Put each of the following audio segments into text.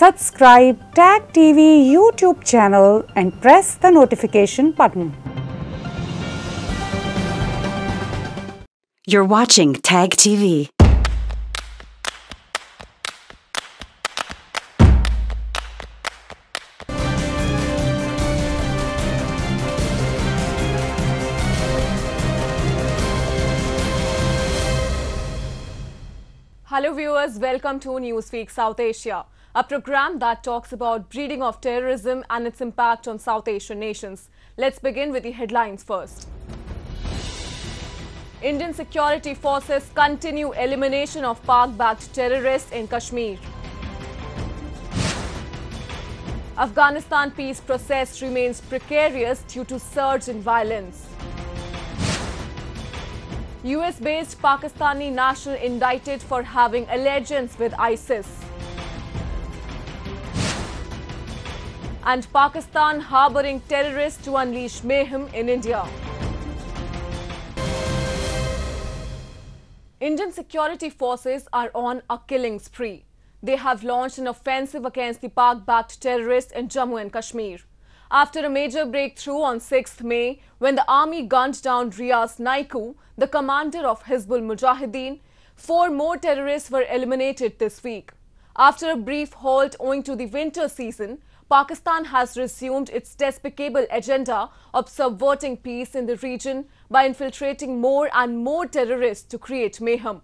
Subscribe Tag TV YouTube channel and press the notification button. You're watching Tag TV. Hello viewers, welcome to Newsweek South Asia, a program that talks about breeding of terrorism and its impact on South Asian nations. Let's begin with the headlines first. Indian security forces continue elimination of Pak-backed terrorists in Kashmir. Afghanistan peace process remains precarious due to surge in violence. US-based Pakistani national indicted for having allegiance with ISIS. And Pakistan harboring terrorists to unleash mayhem in India. Indian security forces are on a killing spree. They have launched an offensive against the Pak-backed terrorists in Jammu and Kashmir. After a major breakthrough on 6th May, when the army gunned down Riaz Naiku, the commander of Hizbul Mujahideen, 4 more terrorists were eliminated this week. After a brief halt owing to the winter season, Pakistan has resumed its despicable agenda of subverting peace in the region by infiltrating more and more terrorists to create mayhem.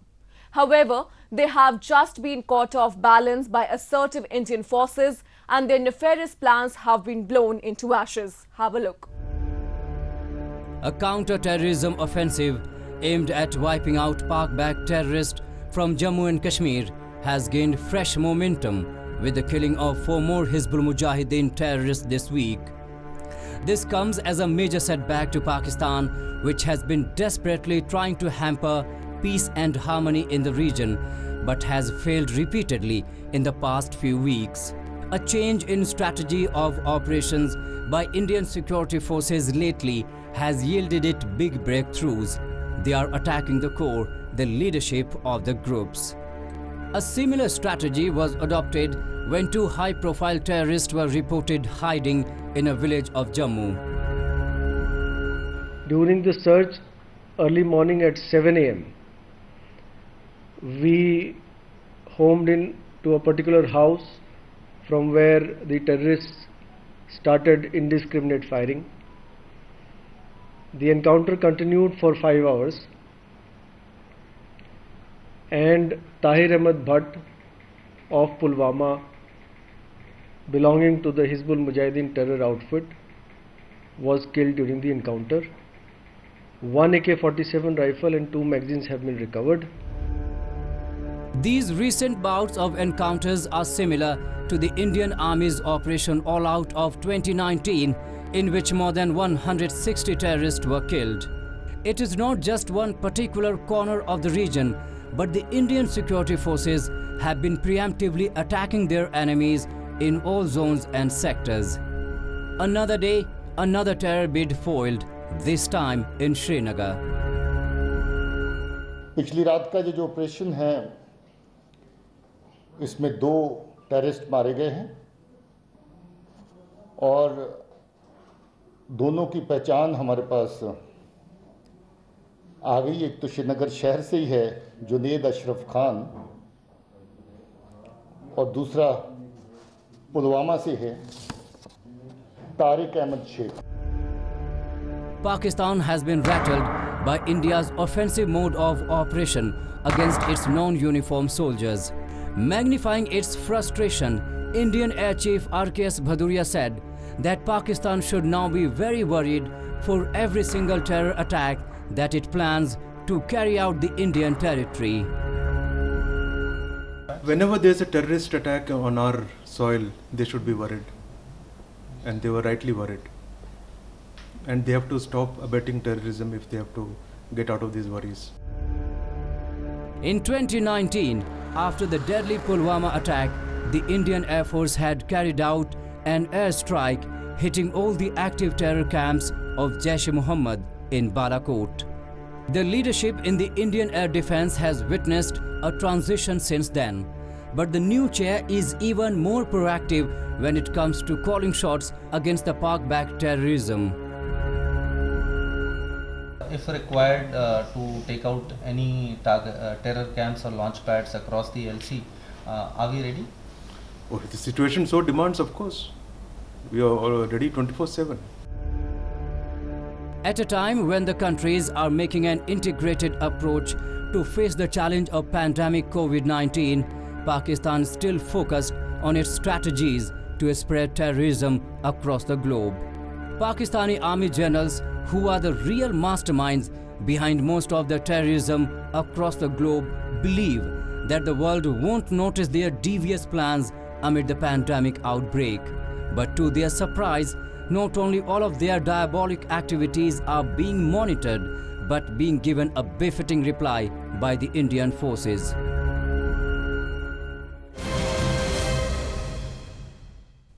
However, they have just been caught off balance by assertive Indian forces, and their nefarious plans have been blown into ashes. Have a look. A counter-terrorism offensive aimed at wiping out Pak-backed terrorists from Jammu and Kashmir has gained fresh momentum with the killing of 4 more Hizbul Mujahideen terrorists this week. This comes as a major setback to Pakistan, which has been desperately trying to hamper peace and harmony in the region, but has failed repeatedly in the past few weeks. A change in strategy of operations by Indian security forces lately has yielded it big breakthroughs. They are attacking the core, the leadership of the groups. A similar strategy was adopted when 2 high-profile terrorists were reported hiding in a village of Jammu. During the search early morning at 7 a.m., we homed in to a particular house from where the terrorists started indiscriminate firing. The encounter continued for 5 hours, and Tahir Ahmed Bhatt of Pulwama, belonging to the Hizbul Mujahideen terror outfit, was killed during the encounter. 1 AK-47 rifle and 2 magazines have been recovered. These recent bouts of encounters are similar to the Indian Army's Operation All Out of 2019, in which more than 160 terrorists were killed. It is not just one particular corner of the region, but the Indian security forces have been preemptively attacking their enemies in all zones and sectors. Another day, another terror bid foiled, this time in Srinagar. पिछली रात का जो operation है, इसमें 2 terrorist मारे गए हैं और दोनों की पहचान हमारे पास आ गई। एक तो श्रीनगर शहर से ही है, जुनेद अशरफ खान, और दूसरा पुलवामा से है, Tariq Ahmed Sheikh. Pakistan has been rattled by India's offensive mode of operation against its non-uniform soldiers. Magnifying its frustration, Indian Air Chief RKS Bhaduria said that Pakistan should now be very worried for every single terror attack that it plans to carry out the Indian territory. Whenever there's a terrorist attack on our soil, they should be worried. And they were rightly worried. And they have to stop abetting terrorism if they have to get out of these worries. In 2019, after the deadly Pulwama attack, the Indian Air Force had carried out an airstrike hitting all the active terror camps of Jaish-e-Mohammed in Balakot. The leadership in the Indian air defense has witnessed a transition since then. but the new chair is even more proactive when it comes to calling shots against the Pak-backed terrorism. If required to take out any terror camps or launch pads across the LC, are we ready? Oh, if the situation so demands, of course. We are ready 24/7. At a time when the countries are making an integrated approach to face the challenge of pandemic COVID-19, Pakistan is still focused on its strategies to spread terrorism across the globe. Pakistani army generals, who are the real masterminds behind most of the terrorism across the globe, believe that the world won't notice their devious plans amid the pandemic outbreak. But to their surprise, not only all of their diabolic activities are being monitored, but being given a befitting reply by the Indian forces.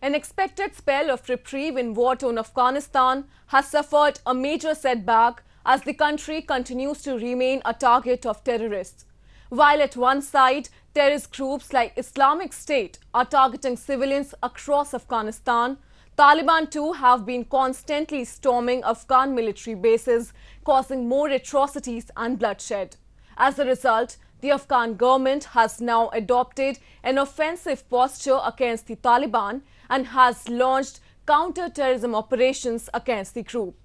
An expected spell of reprieve in war-torn Afghanistan has suffered a major setback as the country continues to remain a target of terrorists. While at one side, terrorist groups like Islamic State are targeting civilians across Afghanistan, Taliban too have been constantly storming Afghan military bases, causing more atrocities and bloodshed. As a result, the Afghan government has now adopted an offensive posture against the Taliban and has launched counter-terrorism operations against the group.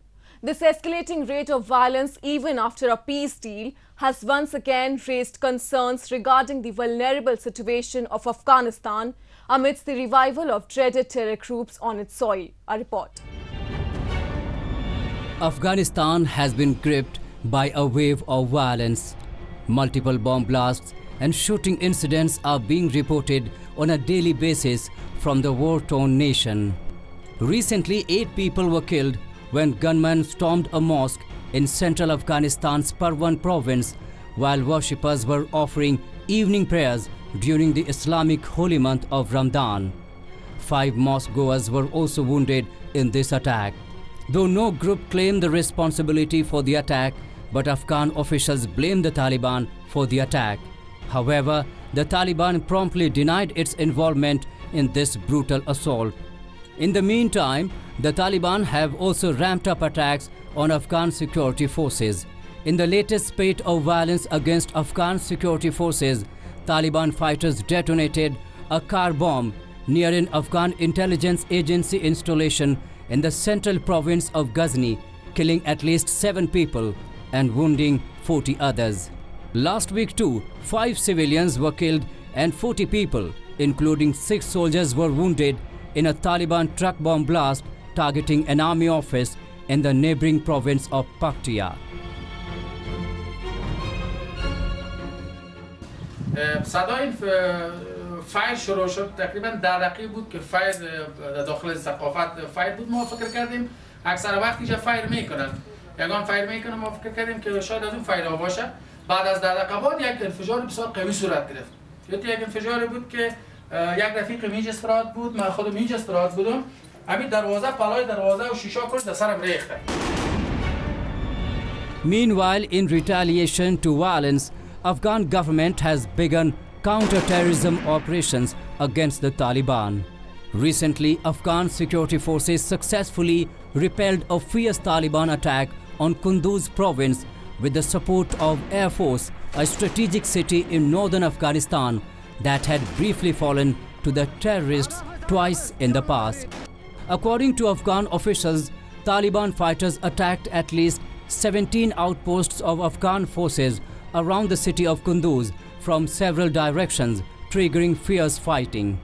This escalating rate of violence, even after a peace deal, has once again raised concerns regarding the vulnerable situation of Afghanistan amidst the revival of dreaded terror groups on its soil. A report. Afghanistan has been gripped by a wave of violence. Multiple bomb blasts and shooting incidents are being reported on a daily basis from the war-torn nation. Recently, 8 people were killed when gunmen stormed a mosque in central Afghanistan's Parwan province while worshippers were offering evening prayers during the Islamic holy month of Ramadan. 5 mosque goers were also wounded in this attack. Though no group claimed the responsibility for the attack, but Afghan officials blamed the Taliban for the attack. However, the Taliban promptly denied its involvement in this brutal assault. In the meantime, the Taliban have also ramped up attacks on Afghan security forces. In the latest spate of violence against Afghan security forces, Taliban fighters detonated a car bomb near an Afghan intelligence agency installation in the central province of Ghazni, killing at least 7 people and wounding 40 others. Last week too, 5 civilians were killed and 40 people, including 6 soldiers, were wounded in a Taliban truck bomb blast targeting an army office in the neighboring province of Paktia. صدای فایر شروع شد تقریبا 10 دقیقه بود که فایر داخل ثقافت فایر بود. ما فکر کردیم اکثر وقت اینجا فایر میکنن، یگان فایر میکنن. ما فکر کردیم که شاید از اون فایرها باشه. بعد از 10 دقیقه بعد یک انفجار بسیار قوی صورت گرفت. یک انفجاری بود که یک رفیق میج استراحت بود، من خودم میج استراحت بودم. همین دروازه پلای دروازه و شیشه کش در سرم ریخت. Meanwhile, in retaliation to violence, Afghan government has begun counter-terrorism operations against the Taliban. Recently, Afghan security forces successfully repelled a fierce Taliban attack on Kunduz province with the support of Air Force, a strategic city in northern Afghanistan that had briefly fallen to the terrorists twice in the past. According to Afghan officials, Taliban fighters attacked at least 17 outposts of Afghan forces around the city of Kunduz from several directions, triggering fierce fighting.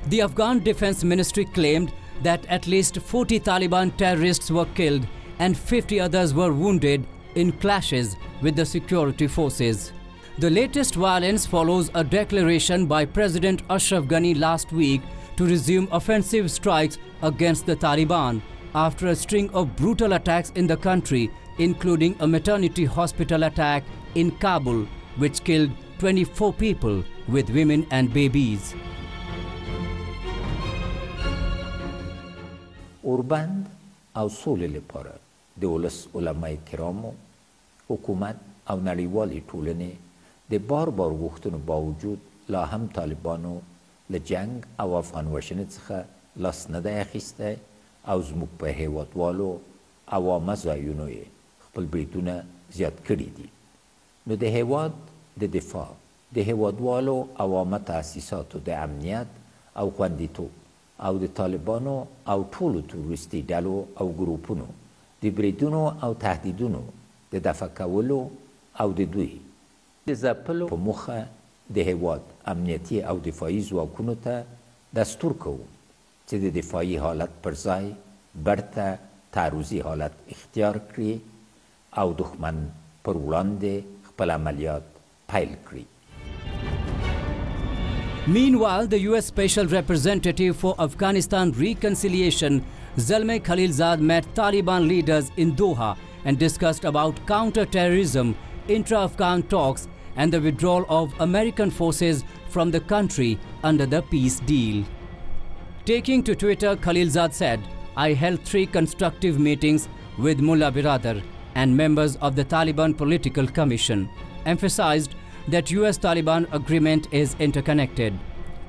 The Afghan Defense Ministry claimed that at least 40 Taliban terrorists were killed and 50 others were wounded in clashes with the security forces. The latest violence follows a declaration by President Ashraf Ghani last week to resume offensive strikes against the Taliban after a string of brutal attacks in the country, including a maternity hospital attack in Kabul, which killed 24 people, with women and babies. اوربند او سولې لپاره د ولس علمای کرامو، حکومت او نړیوالې ټولنې د بار غوښتنو باوجود لا هم طالبانو لجنگ او افغان وشنه څخه لاس نه دی اخیستی او زموږ په هیوادوالو عوامه ځایونو یې خپل بریدونه زیات کړي دي. نو د هیواد د دفاع د هیوادوالو عوامه تاسیساتو د امنیت او خوندیتوب او د طالبانو او ټولو تروریستي ډلو او ګروپونو د بریدونو او تهدیدونو د دفع کولو او د دوی د ځپلو په موخه د هیواد امنیتي او دفاعي ځواکونو ته دستور کوو چې د دفاعي حالت پر ځای برته تعرضي حالت اختیار کړي او دښمن پر وړاندې خپل عملیات پیل کړي. Meanwhile, the U.S. Special Representative for Afghanistan Reconciliation, Zalmay Khalilzad, met Taliban leaders in Doha and discussed about counter-terrorism, intra-Afghan talks and the withdrawal of American forces from the country under the peace deal. Taking to Twitter, Khalilzad said, "I held 3 constructive meetings with Mullah Biradar and members of the Taliban Political Commission, emphasized that US-Taliban agreement is interconnected.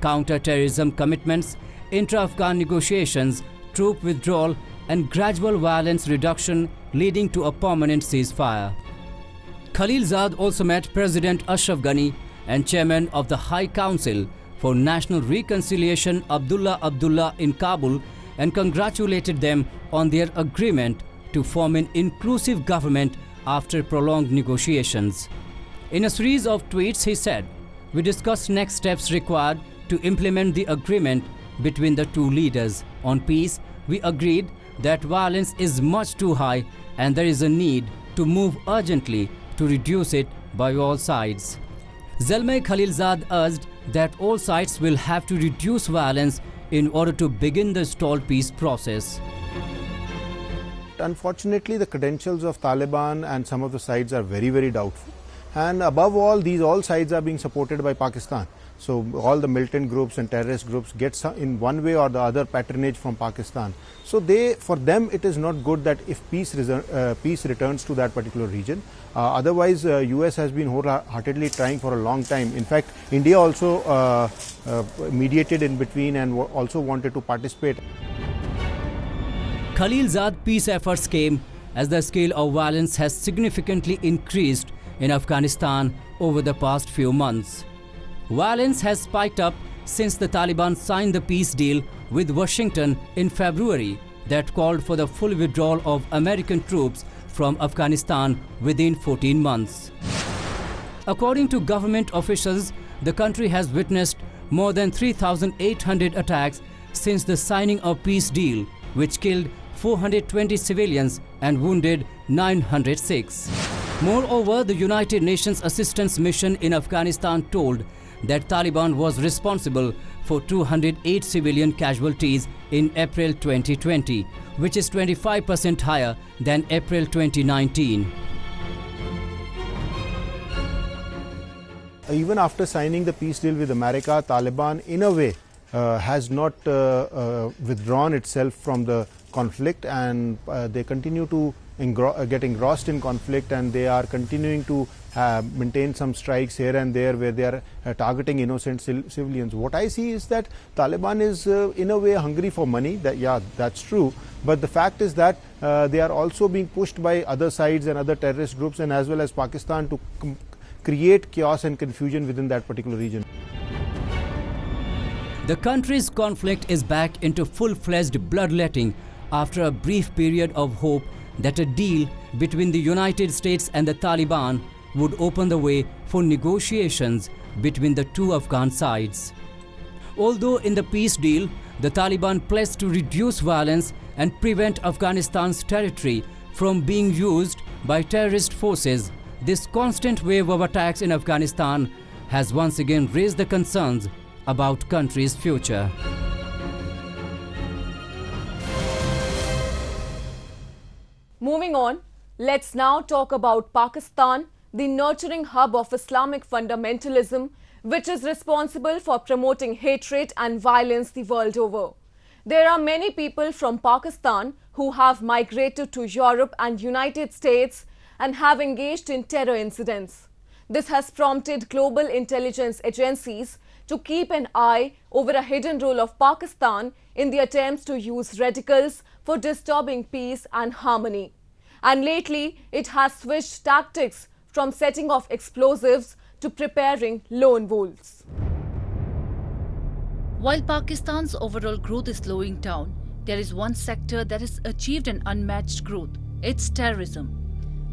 Counter-terrorism commitments, intra-Afghan negotiations, troop withdrawal and gradual violence reduction leading to a permanent ceasefire." Khalilzad also met President Ashraf Ghani and Chairman of the High Council for National Reconciliation Abdullah in Kabul and congratulated them on their agreement to form an inclusive government after prolonged negotiations. In a series of tweets, he said, "We discussed next steps required to implement the agreement between the two leaders. On peace, we agreed that violence is much too high and there is a need to move urgently to reduce it by all sides." Zalmay Khalilzad urged that all sides will have to reduce violence in order to begin the stalled peace process. Unfortunately, the credentials of Taliban and some of the sides are very, very doubtful. And above all, all sides are being supported by Pakistan. So all the militant groups and terrorist groups get some, in one way or the other, patronage from Pakistan. So for them, it is not good that if peace returns to that particular region. Otherwise, US has been wholeheartedly trying for a long time. In fact, India also mediated in between and also wanted to participate. Khalilzad peace efforts came as the scale of violence has significantly increased in Afghanistan over the past few months. Violence has spiked up since the Taliban signed the peace deal with Washington in February that called for the full withdrawal of American troops from Afghanistan within 14 months. According to government officials, the country has witnessed more than 3,800 attacks since the signing of peace deal, which killed 420 civilians and wounded 906. Moreover, the United Nations Assistance Mission in Afghanistan told that Taliban was responsible for 208 civilian casualties in April 2020, which is 25% higher than April 2019. Even after signing the peace deal with America, Taliban in a way has not withdrawn itself from the conflict, and they continue to get engrossed in conflict, and they are continuing to maintain some strikes here and there where they are targeting innocent civilians. What I see is that Taliban is in a way hungry for money. That's true, but the fact is that they are also being pushed by other sides and other terrorist groups, and as well as Pakistan, to create chaos and confusion within that particular region. The country's conflict is back into full-fledged bloodletting after a brief period of hope that a deal between the United States and the Taliban would open the way for negotiations between the two Afghan sides. Although in the peace deal, the Taliban pledged to reduce violence and prevent Afghanistan's territory from being used by terrorist forces, this constant wave of attacks in Afghanistan has once again raised the concerns about country's future. Moving on, let's now talk about Pakistan, the nurturing hub of Islamic fundamentalism, which is responsible for promoting hatred and violence the world over. There are many people from Pakistan who have migrated to Europe and United States and have engaged in terror incidents. This has prompted global intelligence agencies to keep an eye over a hidden role of Pakistan in the attempts to use radicals for disturbing peace and harmony. And lately, it has switched tactics from setting off explosives to preparing lone wolves. While Pakistan's overall growth is slowing down, there is one sector that has achieved an unmatched growth. It's terrorism.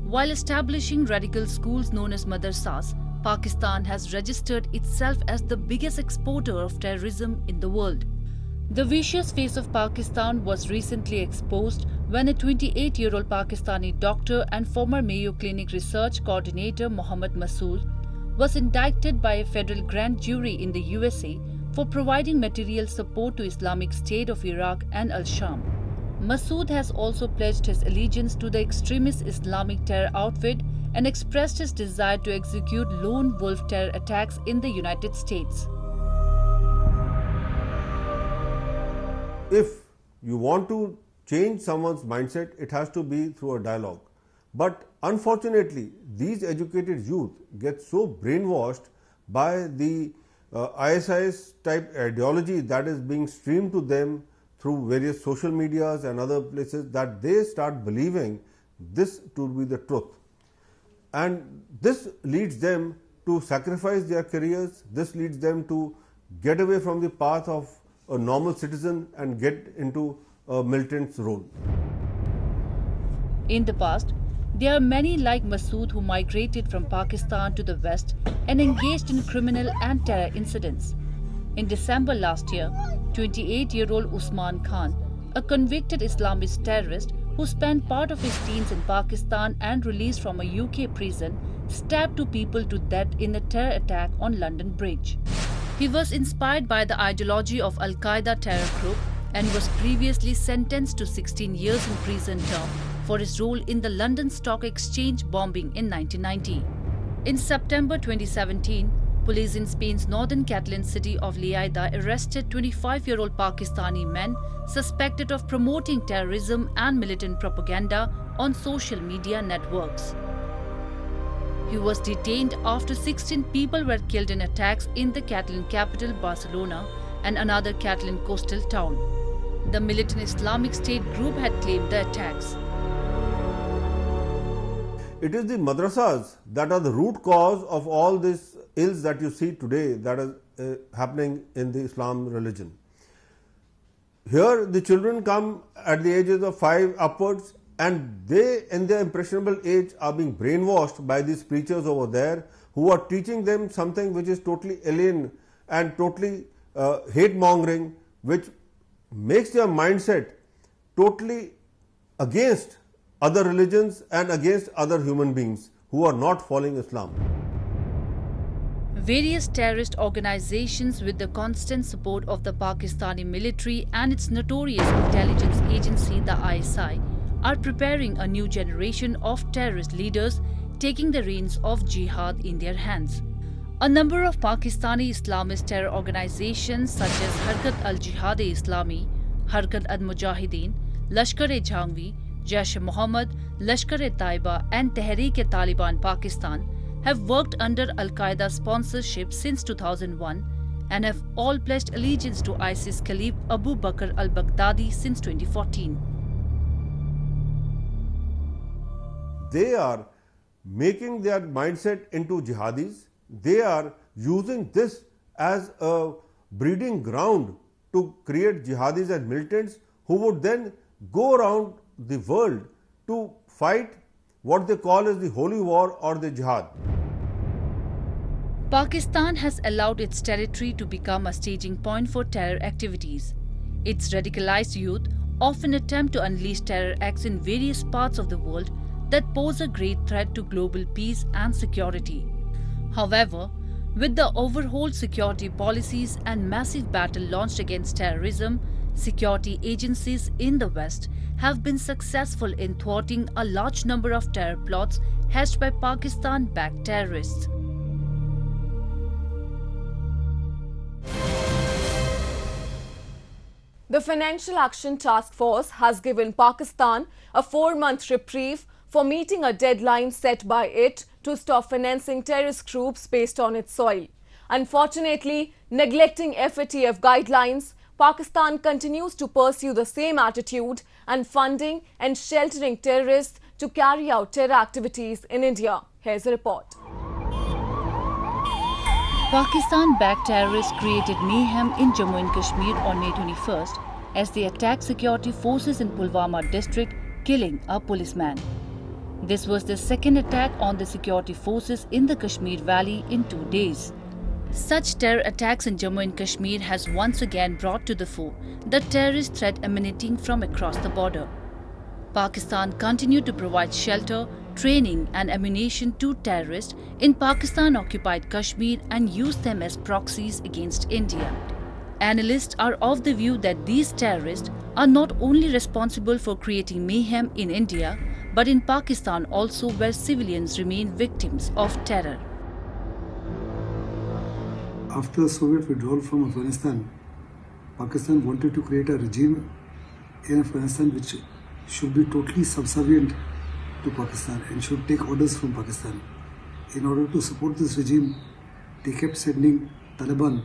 While establishing radical schools known as madrasas, Pakistan has registered itself as the biggest exporter of terrorism in the world. The vicious face of Pakistan was recently exposed when a 28-year-old Pakistani doctor and former Mayo Clinic research coordinator Mohammad Masood was indicted by a federal grand jury in the USA for providing material support to Islamic State of Iraq and Al-Sham. Masood has also pledged his allegiance to the extremist Islamic terror outfit and expressed his desire to execute lone wolf terror attacks in the United States. If you want to change someone's mindset, it has to be through a dialogue. But unfortunately, these educated youth get so brainwashed by the ISIS type ideology that is being streamed to them through various social medias and other places that they start believing this to be the truth. And this leads them to sacrifice their careers, this leads them to get away from the path of a normal citizen and get into a militant's role. In the past, there are many like Masood who migrated from Pakistan to the West and engaged in criminal and terror incidents. In December last year, 28-year-old Usman Khan, a convicted Islamist terrorist who spent part of his teens in Pakistan and released from a UK prison, stabbed two people to death in a terror attack on London Bridge. He was inspired by the ideology of Al-Qaeda terror group and was previously sentenced to 16 years in prison term for his role in the London Stock Exchange bombing in 1990. In September 2017, police in Spain's northern Catalan city of Lleida arrested 25-year-old Pakistani men suspected of promoting terrorism and militant propaganda on social media networks. He was detained after 16 people were killed in attacks in the Catalan capital Barcelona and another Catalan coastal town. The militant Islamic State group had claimed the attacks. It is the madrasas that are the root cause of all these ills that you see today that is happening in the Islam religion. Here the children come at the ages of 5 upwards, and they in their impressionable age are being brainwashed by these preachers over there who are teaching them something which is totally alien and totally hate-mongering, which makes their mindset totally against other religions and against other human beings who are not following Islam. Various terrorist organizations with the constant support of the Pakistani military and its notorious intelligence agency, the ISI, are preparing a new generation of terrorist leaders taking the reins of jihad in their hands. A number of Pakistani Islamist terror organizations such as Harkat al-Jihad-e-Islami, Harkat al-Mujahideen, Lashkar-e-Jhangvi, Jaish-e-Mohammed, Lashkar-e-Taiba and Tehreek-e-Taliban Pakistan have worked under Al-Qaeda sponsorship since 2001 and have all pledged allegiance to ISIS Caliph Abu Bakr al-Baghdadi since 2014. They are making their mindset into jihadis. They are using this as a breeding ground to create jihadis and militants who would then go around the world to fight what they call as the holy war or the jihad. Pakistan has allowed its territory to become a staging point for terror activities. Its radicalized youth often attempt to unleash terror acts in various parts of the world that pose a great threat to global peace and security. However, with the overhauled security policies and massive battle launched against terrorism, security agencies in the West have been successful in thwarting a large number of terror plots hatched by Pakistan-backed terrorists. The Financial Action Task Force has given Pakistan a 4-month reprieve for meeting a deadline set by it to stop financing terrorist groups based on its soil. Unfortunately, neglecting FATF guidelines, Pakistan continues to pursue the same attitude and funding and sheltering terrorists to carry out terror activities in India. Here's a report. Pakistan-backed terrorists created mayhem in Jammu and Kashmir on May 21st as they attacked security forces in Pulwama district, killing a policeman. This was the second attack on the security forces in the Kashmir Valley in 2 days. Such terror attacks in Jammu and Kashmir has once again brought to the fore the terrorist threat emanating from across the border. Pakistan continued to provide shelter, training and ammunition to terrorists in Pakistan-occupied Kashmir and used them as proxies against India. Analysts are of the view that these terrorists are not only responsible for creating mayhem in India, but in Pakistan also, where civilians remain victims of terror. After the Soviet withdrawal from Afghanistan, Pakistan wanted to create a regime in Afghanistan which should be totally subservient to Pakistan and should take orders from Pakistan. In order to support this regime, they kept sending Taliban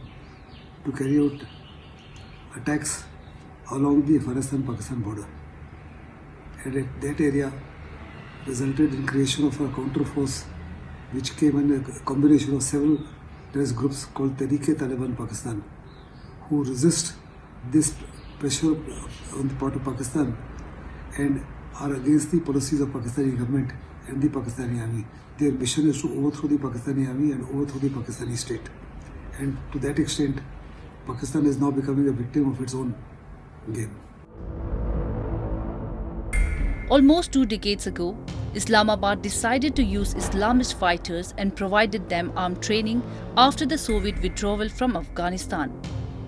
to carry out attacks along the Afghanistan-Pakistan border. And that area resulted in creation of a counter force which came in a combination of several terrorist groups called Tehreek-e-Taliban Pakistan, who resist this pressure on the part of Pakistan and are against the policies of Pakistani government and the Pakistani army. Their mission is to overthrow the Pakistani army and overthrow the Pakistani state. And to that extent, Pakistan is now becoming a victim of its own game. Almost 2 decades ago, Islamabad decided to use Islamist fighters and provided them armed training after the Soviet withdrawal from Afghanistan.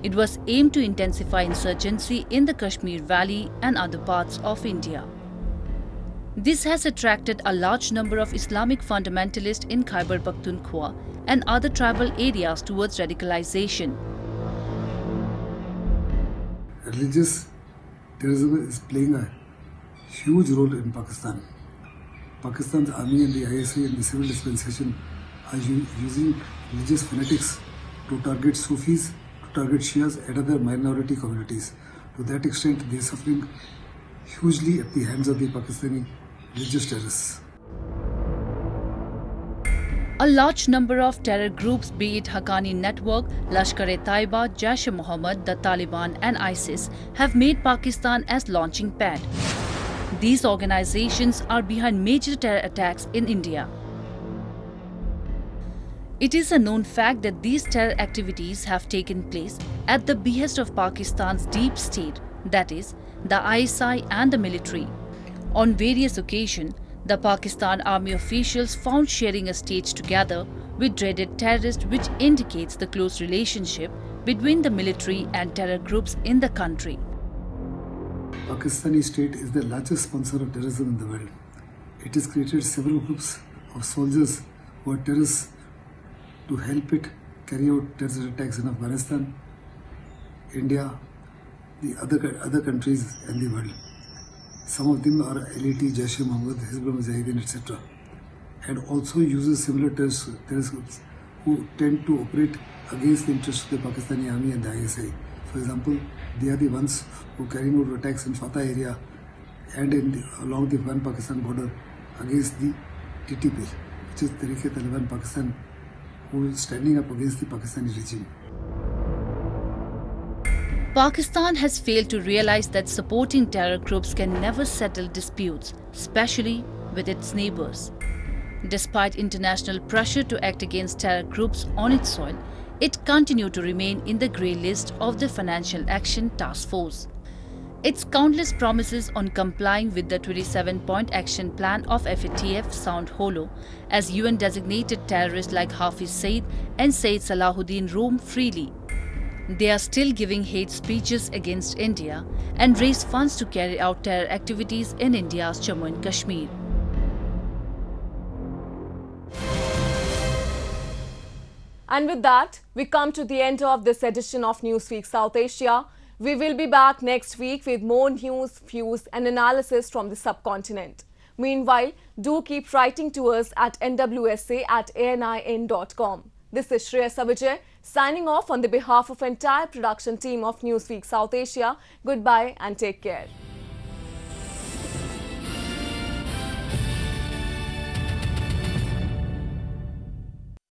It was aimed to intensify insurgency in the Kashmir Valley and other parts of India. This has attracted a large number of Islamic fundamentalists in Khyber Pakhtunkhwa and other tribal areas towards radicalization. Religious terrorism is playing a huge role in Pakistan. Pakistan's army and the ISI and the civil dispensation are using religious fanatics to target Sufis, to target Shias and other minority communities. To that extent, they are suffering hugely at the hands of the Pakistani religious terrorists. A large number of terror groups, be it Haqqani Network, Lashkar-e-Taiba, Jaish-e-Mohammed, the Taliban and ISIS, have made Pakistan as launching pad. These organizations are behind major terror attacks in India. It is a known fact that these terror activities have taken place at the behest of Pakistan's deep state, that is, the ISI and the military. On various occasions, the Pakistan Army officials found sharing a stage together with dreaded terrorists, which indicates the close relationship between the military and terror groups in the country. Pakistani state is the largest sponsor of terrorism in the world. It has created several groups of soldiers who are terrorists to help it carry out terrorist attacks in Afghanistan, India, the other countries and the world. Some of them are LAT, Jaish-e-Mohammed, Hizbul Mujahideen, etc. And also uses similar terrorist groups who tend to operate against the interests of the Pakistani army and the ISI. For example, they are the ones who carry out attacks in Fatah area and along the Afghan-Pakistan border against the TTP, which is Tehreek-e-Taliban Pakistan, who is standing up against the Pakistani regime. Pakistan has failed to realize that supporting terror groups can never settle disputes, especially with its neighbors. Despite international pressure to act against terror groups on its soil, it continued to remain in the grey list of the Financial Action Task Force. Its countless promises on complying with the 27-point action plan of FATF sound hollow, as UN-designated terrorists like Hafiz Saeed and Sayyid Salahuddin roam freely. They are still giving hate speeches against India and raise funds to carry out terror activities in India's Jammu and Kashmir. And with that, we come to the end of this edition of Newsweek South Asia. We will be back next week with more news, views and analysis from the subcontinent. Meanwhile, do keep writing to us at nwsa@anin.com. This is Shreya Savijay signing off on the behalf of entire production team of Newsweek South Asia. Goodbye and take care.